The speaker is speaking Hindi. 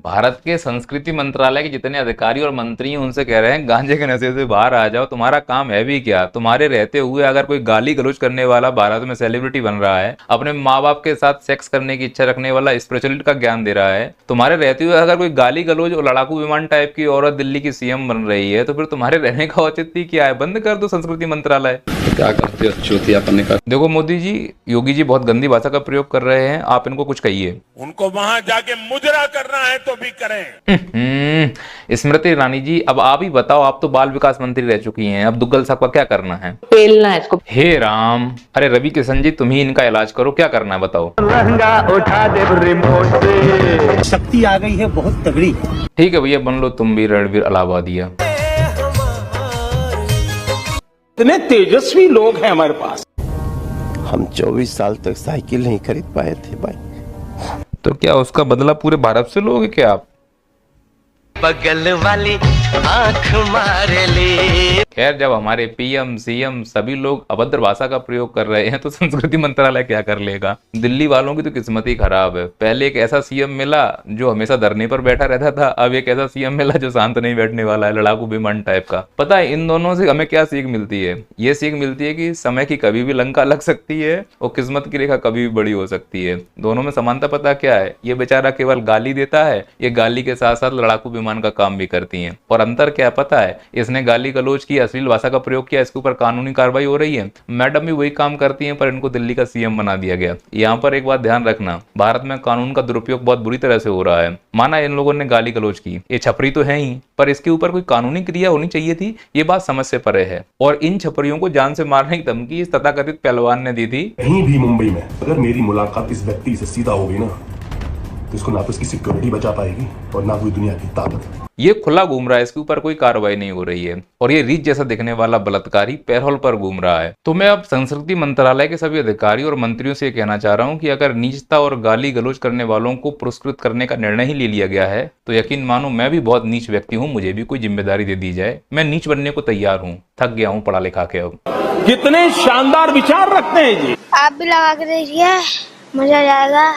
भारत के संस्कृति मंत्रालय के जितने अधिकारी और मंत्री हैं उनसे कह रहे हैं गांजे के नशे से बाहर आ जाओ, तुम्हारा काम है भी क्या। तुम्हारे रहते हुए अगर कोई गाली गलौज करने वाला भारत में सेलिब्रिटी बन रहा है, अपने माँ बाप के साथ सेक्स करने की इच्छा रखने वाला स्पिरिचुअलिटी का ज्ञान दे रहा है, तुम्हारे रहते हुए अगर कोई गाली गलौज और लड़ाकू विमान टाइप की औरत दिल्ली की सीएम बन रही है, तो फिर तुम्हारे रहने का औचित्य क्या है। बंद कर दो संस्कृति मंत्रालय। क्या करते हो चूतियापन का। देखो मोदी जी, योगी जी बहुत गंदी भाषा का प्रयोग कर रहे हैं, आप इनको कुछ कहिए। उनको वहां जाके मुजरा करना है तो भी करें। स्मृति ईरानी जी, अब आप ही बताओ, आप तो बाल विकास मंत्री रह चुकी हैं, अब दुग्गल साहब का क्या करना है। पेलना है इसको। हे राम, अरे रवि किशन जी तुम ही इनका इलाज करो, क्या करना है बताओ। लहंगा उठा दे रिमोट से। शक्ति आ गई है बहुत तगड़ी। ठीक है भैया, बन लो तुम भी रणवीर इलाहाबादिया। इतने तेजस्वी लोग हैं हमारे पास। हम 24 साल तक साइकिल नहीं खरीद पाए थे भाई। तो क्या उसका बदला पूरे भारत से लोगे क्या आप। बगल वाली आंख मारे ले। खैर, जब हमारे पीएम सीएम सभी लोग अभद्र भाषा का प्रयोग कर रहे हैं तो संस्कृति मंत्रालय क्या कर लेगा। दिल्ली वालों की तो किस्मत ही खराब है। पहले एक ऐसा सीएम मिला जो हमेशा धरने पर बैठा रहता था, अब एक ऐसा सीएम मिला जो शांत नहीं बैठने वाला है, लड़ाकू विमान टाइप का। पता है इन दोनों से हमें क्या सीख मिलती है। ये सीख मिलती है कि समय की कभी भी लंका लग सकती है और किस्मत की रेखा कभी भी बड़ी हो सकती है। दोनों में समानता पता क्या है, ये बेचारा केवल गाली देता है, ये गाली के साथ साथ लड़ाकू विमान का काम भी करती है। और अंतर क्या पता है, इसने गाली गलौज की, अश्लील भाषा का प्रयोग किया, इसके ऊपर कानूनी कार्रवाई हो रही है। मैडम भी वही काम करती हैं, पर इनको दिल्ली का सीएम बना दिया गया। यहाँ पर एक बात ध्यान रखना, भारत में कानून का दुरुपयोग बहुत बुरी तरह से हो रहा है। माना इन लोगों ने गाली गलौज की, ये छपरी तो है ही, पर इसके ऊपर कोई कानूनी क्रिया होनी चाहिए थी, ये बात समझ से परे है। और इन छपरियों को जान से मारने की धमकी इस तथाकथित पहलवान ने दी थी। कहीं भी मुंबई में अगर मेरी मुलाकात इस व्यक्ति से सीधा होगी ना, तो इसको ना तो इसकी सिक्योरिटी बचा पाएगी और ना कोई दुनिया की ताकत। ये खुला घूम रहा है, इसके ऊपर कोई कार्रवाई नहीं हो रही है। और ये रीछ जैसा दिखने वाला बलात्कारी पैरोल पर घूम रहा है। तो मैं अब संस्कृति मंत्रालय के सभी अधिकारी और मंत्रियों से कहना चाह रहा हूं कि अगर नीचता और गाली गलौज करने वालों को पुरस्कृत करने का निर्णय ही ले लिया गया है, तो यकीन मानो मैं भी बहुत नीच व्यक्ति हूँ, मुझे भी कोई जिम्मेदारी दे दी जाए। मैं नीच बनने को तैयार हूँ, थक गया हूँ पढ़ा लिखा के। अब कितने शानदार विचार रखते हैं जी। आप भी लगा के देखिए, मजा आ जाएगा।